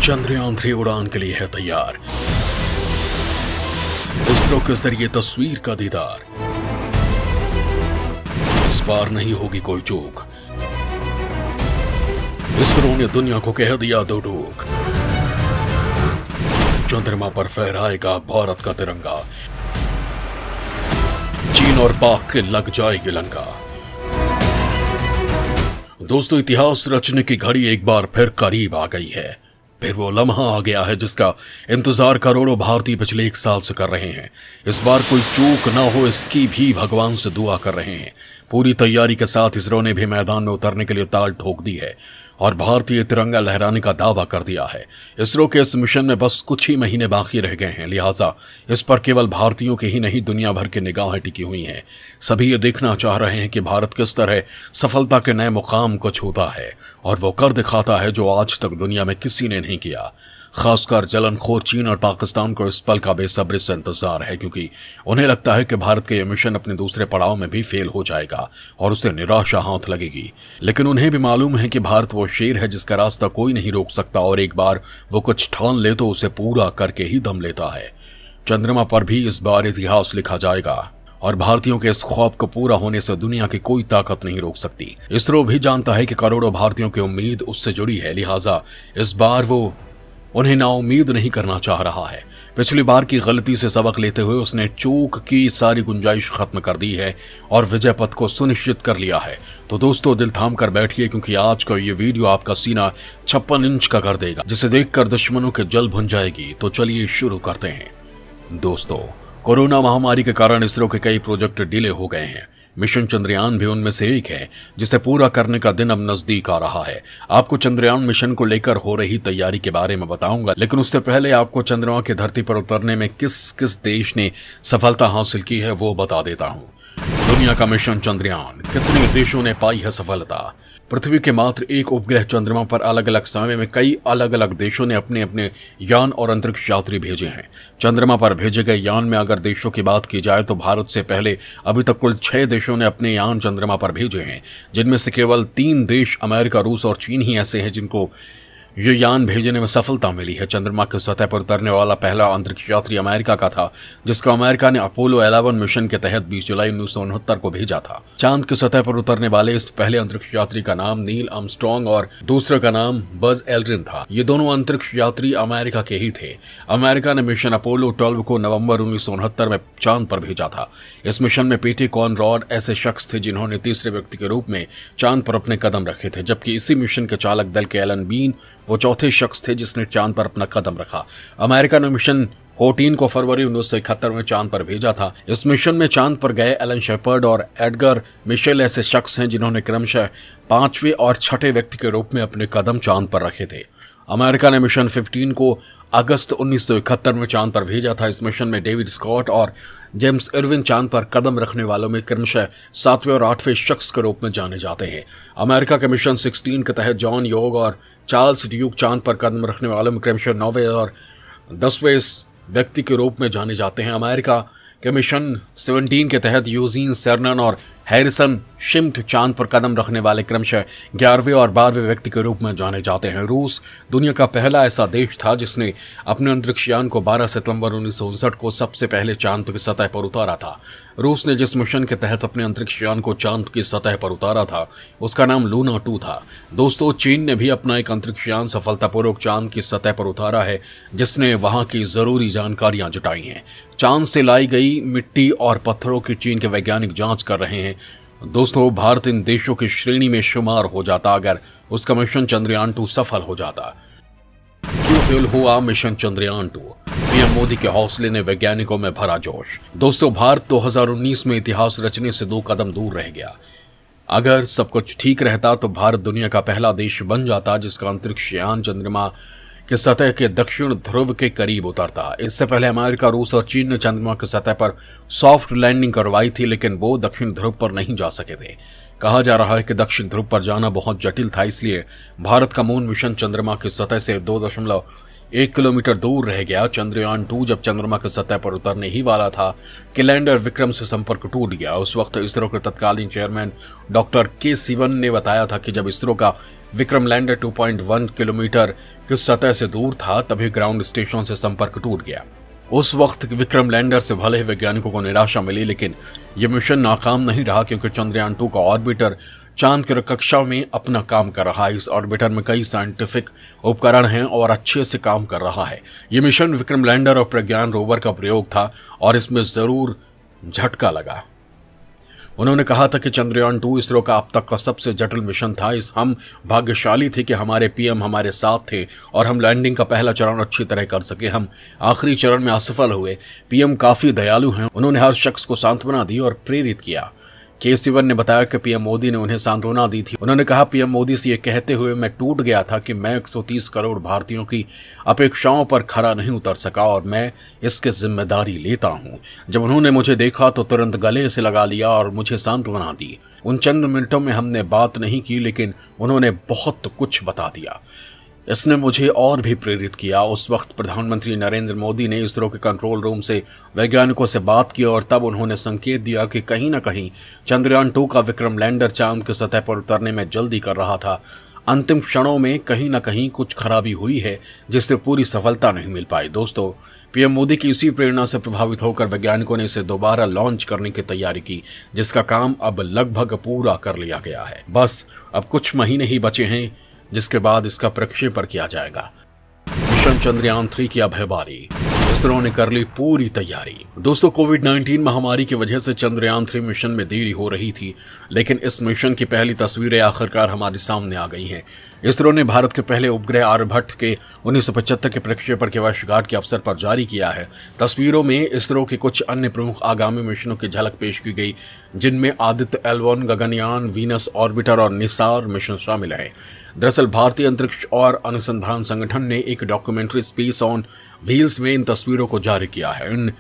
चंद्रयान-3 उड़ान के लिए है तैयार। इसरो के जरिए तस्वीर का दीदार। इस बार नहीं होगी कोई चूक। इसरो ने दुनिया को कह दिया दो टूक। चंद्रमा पर फहराएगा भारत का तिरंगा। चीन और पाक के लग जाएगी लंका। दोस्तों, इतिहास रचने की घड़ी एक बार फिर करीब आ गई है। फिर वो लम्हा आ गया है जिसका इंतजार करोड़ों भारतीय पिछले 1 साल से कर रहे हैं। इस बार कोई चूक ना हो, इसकी भी भगवान से दुआ कर रहे हैं। पूरी तैयारी के साथ इसरो ने भी मैदान में उतरने के लिए ताल ठोक दी है और भारतीय तिरंगा लहराने का दावा कर दिया है। इसरो के इस मिशन में बस कुछ ही महीने बाकी रह गए हैं, लिहाजा इस पर केवल भारतीयों के ही नहीं दुनिया भर की निगाहें टिकी हुई हैं। सभी ये देखना चाह रहे हैं कि भारत किस तरह सफलता के नए मुकाम को छूता है और वो कर दिखाता है जो आज तक दुनिया में किसी ने नहीं किया। खासकर जलनखोर चीन और पाकिस्तान को इस पल का बेसब्री से इंतजार है, क्योंकि उन्हें लगता है कि भारत के यह मिशन अपने दूसरे पड़ाव में भी फेल हो जाएगा और उसे निराशा हाथ लगेगी। लेकिन उन्हें भी मालूम है कि भारत वो शेर है जिसका रास्ता कोई नहीं रोक सकता और एक बार वो कुछ ठान ले तो उसे पूरा करके ही दम लेता है। चंद्रमा पर भी इस बार इतिहास लिखा जाएगा और भारतीयों के इस ख्वाब को पूरा होने से दुनिया की कोई ताकत नहीं रोक सकती। इसरो भी जानता है कि करोड़ों भारतीयों की उम्मीद उससे जुड़ी है, लिहाजा इस बार वो उन्हें नाउम्मीद नहीं करना चाह रहा है। पिछली बार की गलती से सबक लेते हुए उसने चूक की सारी गुंजाइश खत्म कर दी है और विजय पथ को सुनिश्चित कर लिया है। तो दोस्तों, दिल थाम कर बैठिए, क्योंकि आज का ये वीडियो आपका सीना 56 इंच का कर देगा, जिसे देखकर दुश्मनों के जल भुन जाएगी। तो चलिए शुरू करते हैं। दोस्तों, कोरोना महामारी के कारण इसरो के कई प्रोजेक्ट डिले हो गए हैं। मिशन चंद्रयान भी उनमें से एक है, जिसे पूरा करने का दिन अब नजदीक आ रहा है। आपको चंद्रयान मिशन को लेकर हो रही तैयारी के बारे में बताऊंगा, लेकिन उससे पहले आपको चंद्रमा की धरती पर उतरने में किस किस देश ने सफलता हासिल की है वो बता देता हूं। दुनिया का मिशन चंद्रयान, कितने देशों ने पाई है सफलता। पृथ्वी के मात्र एक उपग्रह चंद्रमा पर अलग अलग समय में कई अलग अलग देशों ने अपने अपने यान और अंतरिक्ष यात्री भेजे हैं। चंद्रमा पर भेजे गए यान में अगर देशों की बात की जाए तो भारत से पहले अभी तक कुल 6 देशों ने अपने यान चंद्रमा पर भेजे हैं, जिनमें से केवल 3 देश अमेरिका, रूस और चीन ही ऐसे हैं जिनको ये यान भेजने में सफलता मिली है। चंद्रमा की सतह पर उतरने वाला पहला अंतरिक्ष यात्री अमेरिका का था, जिसको अमेरिका ने अपोलो 11 मिशन के तहत 20 जुलाई 1969 को भेजा था। चांद की सतह पर उतरने वाले इस पहले अंतरिक्ष यात्री का नाम नील आर्मस्ट्रांग और दूसरे का नाम बज एल्ड्रिन था। ये दोनों अंतरिक्ष यात्री अमेरिका के ही थे। अमेरिका ने मिशन अपोलो 12 को नवंबर 1969 में चांद पर भेजा था। इस मिशन में पीटी कॉनरॉड ऐसे शख्स थे जिन्होंने तीसरे व्यक्ति के रूप में चांद पर अपने कदम रखे थे, जबकि इसी मिशन के चालक दल के एलन बीन वो चौथे शख्स थे जिसने चांद पर अपना कदम रखा। अमेरिका ने मिशन 14 को फरवरी 1971 में चांद पर भेजा था। इस मिशन में चांद पर गए एलन शेपर्ड और एडगर मिशेल ऐसे शख्स हैं जिन्होंने क्रमशः 5वें और 6ठे व्यक्ति के रूप में अपने कदम चांद पर रखे थे। अमेरिका ने मिशन 15 को अगस्त 1971 में चांद पर भेजा था। इस मिशन में डेविड स्कॉट और जेम्स इरविन चांद पर कदम रखने वालों में क्रमशः 7वें और 8वें शख्स के रूप में जाने जाते हैं। अमेरिका के मिशन 16 के तहत जॉन योग और चार्ल्स ड्यूक चांद पर कदम रखने वालों में क्रमशः 9वें और 10वें व्यक्ति के रूप में जाने जाते हैं। अमेरिका के मिशन 17 के तहत यूजीन सेरनन और हैरिसन शिम्ट चांद पर कदम रखने वाले क्रमशः 11वें और 12वें व्यक्ति के रूप में जाने जाते हैं। रूस दुनिया का पहला ऐसा देश था जिसने अपने अंतरिक्ष यान को 12 सितंबर 1959 को सबसे पहले चांद की सतह पर उतारा था। रूस ने जिस मिशन के तहत अपने अंतरिक्ष यान को चांद की सतह पर उतारा था उसका नाम लूना 2 था। दोस्तों, चीन ने भी अपना एक अंतरिक्ष यान सफलतापूर्वक चांद की सतह पर उतारा है, जिसने वहां की जरूरी जानकारियां जुटाई हैं। चांद से लाई गई मिट्टी और पत्थरों की चीन के वैज्ञानिक जांच कर रहे हैं। दोस्तों, भारत इन देशों की श्रेणी में शुमार हो जाता अगर उसका मिशन चंद्रयान 2 सफल हो जाता। क्यों फेल हुआ मिशन चंद्रयान 2? पीएम मोदी के हौसले ने वैज्ञानिकों में भरा जोश। दोस्तों, भारत 2019 में इतिहास रचने से 2 कदम दूर रह गया। अगर सब कुछ ठीक रहता तो भारत दुनिया का पहला देश बन जाता जिसका अंतरिक्ष यान चंद्रमा के सतह के दक्षिण ध्रुव के करीब उतरता। इससे पहले अमेरिका, रूस और चीन ने चंद्रमा की सतह पर सॉफ्ट लैंडिंग करवाई थी, लेकिन वो दक्षिण ध्रुव पर नहीं जा सके थे। कहा जा रहा है कि दक्षिण ध्रुव पर जाना बहुत जटिल था, इसलिए भारत का मून मिशन चंद्रमा की सतह से 2.1 किलोमीटर दूर रह गया। चंद्रयान 2 जब चंद्रमा की सतह पर उतरने ही वाला था कि लैंडर विक्रम से संपर्क टूट गया। उस वक्त इसरो के तत्कालीन चेयरमैन डॉक्टर के सिवन ने बताया था कि जब इसरो का विक्रम लैंडर 2.1 किलोमीटर की सतह से दूर था, तभी ग्राउंड स्टेशन से संपर्क टूट गया। उस वक्त विक्रम लैंडर से भले ही वैज्ञानिकों को निराशा मिली, लेकिन यह मिशन नाकाम नहीं रहा, क्योंकि चंद्रयान 2 का ऑर्बिटर चांद की कक्षा में अपना काम कर रहा है। इस ऑर्बिटर में कई साइंटिफिक उपकरण हैं और अच्छे से काम कर रहा है। यह मिशन विक्रम लैंडर और प्रज्ञान रोवर का प्रयोग था और इसमें जरूर झटका लगा। उन्होंने कहा था कि चंद्रयान 2 इसरो का अब तक का सबसे जटिल मिशन था। हम भाग्यशाली थे कि हमारे पीएम हमारे साथ थे और हम लैंडिंग का पहला चरण अच्छी तरह कर सके। हम आखिरी चरण में असफल हुए। पीएम काफी दयालु हैं, उन्होंने हर शख्स को सांत्वना दी और प्रेरित किया। के सिवन ने बताया कि पीएम मोदी ने उन्हें सांत्वना दी थी। उन्होंने कहा, पीएम मोदी से ये कहते हुए मैं टूट गया था कि मैं 130 करोड़ भारतीयों की अपेक्षाओं पर खरा नहीं उतर सका और मैं इसकी जिम्मेदारी लेता हूं। जब उन्होंने मुझे देखा तो तुरंत गले से लगा लिया और मुझे सांत्वना दी। उन चंद मिनटों में हमने बात नहीं की, लेकिन उन्होंने बहुत कुछ बता दिया। इसने मुझे और भी प्रेरित किया। उस वक्त प्रधानमंत्री नरेंद्र मोदी ने इसरो के कंट्रोल रूम से वैज्ञानिकों से बात की और तब उन्होंने संकेत दिया कि कहीं न कहीं चंद्रयान 2 का विक्रम लैंडर चांद की सतह पर उतरने में जल्दी कर रहा था। अंतिम क्षणों में कहीं न कहीं कुछ खराबी हुई है, जिससे पूरी सफलता नहीं मिल पाई। दोस्तों, पीएम मोदी की इसी प्रेरणा से प्रभावित होकर वैज्ञानिकों ने इसे दोबारा लॉन्च करने की तैयारी की, जिसका काम अब लगभग पूरा कर लिया गया है। बस अब कुछ महीने ही बचे हैं, जिसके बाद इसका प्रक्षेपण किया जाएगा। मिशन चंद्रयान 3 की अब है बारी। इसरो ने कर ली पूरी तैयारी। दोस्तों, कोविड-19 महामारी की वजह से चंद्रयान 3 मिशन में देरी हो रही थी, लेकिन इस मिशन की पहली तस्वीरें आखिरकार हमारे सामने आ गई हैं। इसरो ने भारत के पहले उपग्रह आर्यभट्ट के 1975 के प्रक्षेपण के वर्षगांठ के अवसर पर जारी किया है। तस्वीरों में इसरो के कुछ अन्य प्रमुख आगामी मिशनों की झलक पेश की गई, जिनमें Aditya L1 Gaganyaan, Venus orbiter और निसार मिशन शामिल है। दरअसल भारतीय अंतरिक्ष और अनुसंधान संगठन ने एक डॉक्यूमेंट्री स्पेस ऑन व्हील्स में इन तस्वीरों को जारी किया है। इन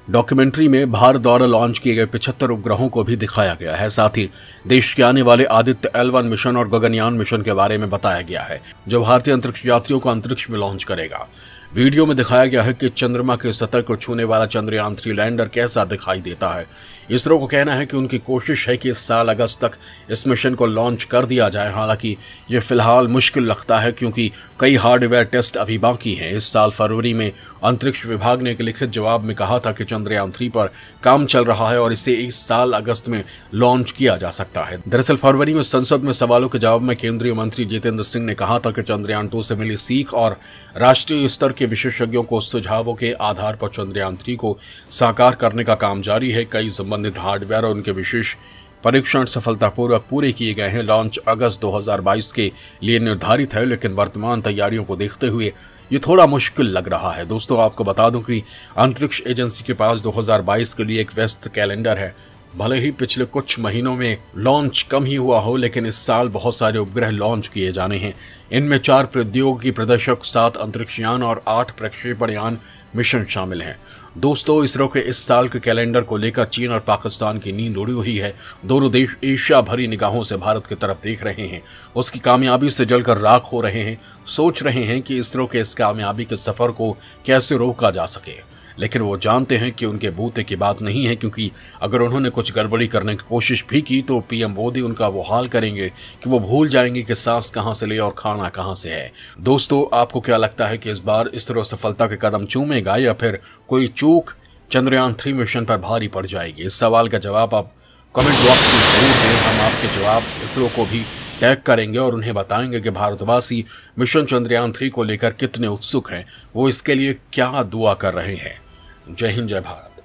डॉक्यूमेंट्री में भारत द्वारा लॉन्च किए गए 75 उपग्रहों को भी दिखाया गया है। साथ ही देश के आने वाले आदित्य L1 मिशन और गगनयान मिशन के बारे में बताया गया है, जो भारतीय अंतरिक्ष यात्रियों को अंतरिक्ष में लॉन्च करेगा। वीडियो में दिखाया गया है कि चंद्रमा के सतह को छूने वाला चंद्रयान 3 लैंडर कैसा दिखाई देता है। इसरो को कहना है कि उनकी कोशिश है कि इस साल अगस्त तक इस मिशन को लॉन्च कर दिया जाए। हालांकि ये फिलहाल मुश्किल लगता है, क्योंकि कई हार्डवेयर टेस्ट अभी बाकी हैं। इस साल फरवरी में अंतरिक्ष विभाग ने एक लिखित जवाब में कहा था कि चंद्रयान 3 पर काम चल रहा है और इसे इस साल अगस्त में लॉन्च किया जा सकता है। दरअसल फरवरी में संसद में सवालों के जवाब में केंद्रीय मंत्री जितेंद्र सिंह ने कहा था कि चंद्रयान 2 से मिली सीख और राष्ट्रीय स्तर के विशेषज्ञों को सुझावों के आधार पर चंद्रयान 3 को साकार करने का काम जारी है। कई संबंधित हार्डवेयर और उनके विशेष परीक्षण सफलतापूर्वक पूरे किए गए हैं। लॉन्च अगस्त 2022 के लिए निर्धारित है, लेकिन वर्तमान तैयारियों को देखते हुए ये थोड़ा मुश्किल लग रहा है। दोस्तों, आपको बता दूं कि अंतरिक्ष एजेंसी के पास 2022 के लिए एक व्यस्त कैलेंडर है। भले ही पिछले कुछ महीनों में लॉन्च कम ही हुआ हो, लेकिन इस साल बहुत सारे उपग्रह लॉन्च किए जाने हैं। इनमें 4 प्रौद्योगिकी प्रदर्शक, 7 अंतरिक्षयान और 8 प्रक्षेपणयान मिशन शामिल हैं। दोस्तों, इसरो के इस साल के कैलेंडर को लेकर चीन और पाकिस्तान की नींद उड़ी हुई है। दोनों देश ईर्ष्या भरी निगाहों से भारत की तरफ देख रहे हैं। उसकी कामयाबी से जलकर राख हो रहे हैं। सोच रहे हैं कि इसरो के इस कामयाबी के सफर को कैसे रोका जा सके, लेकिन वो जानते हैं कि उनके बूते की बात नहीं है, क्योंकि अगर उन्होंने कुछ गड़बड़ी करने की कोशिश भी की तो पीएम मोदी उनका वो हाल करेंगे कि वो भूल जाएंगे कि सांस कहां से ले और खाना कहां से है। दोस्तों, आपको क्या लगता है कि इस बार इसरो सफलता के कदम चूमेगा या फिर कोई चूक चंद्रयान 3 मिशन पर भारी पड़ जाएगी? इस सवाल का जवाब आप कमेंट बॉक्स में जरूर दें। हम आपके जवाब इसरो को भी टैग करेंगे और उन्हें बताएंगे कि भारतवासी मिशन चंद्रयान 3 को लेकर कितने उत्सुक हैं, वो इसके लिए क्या दुआ कर रहे हैं। जय हिंद, जय भारत।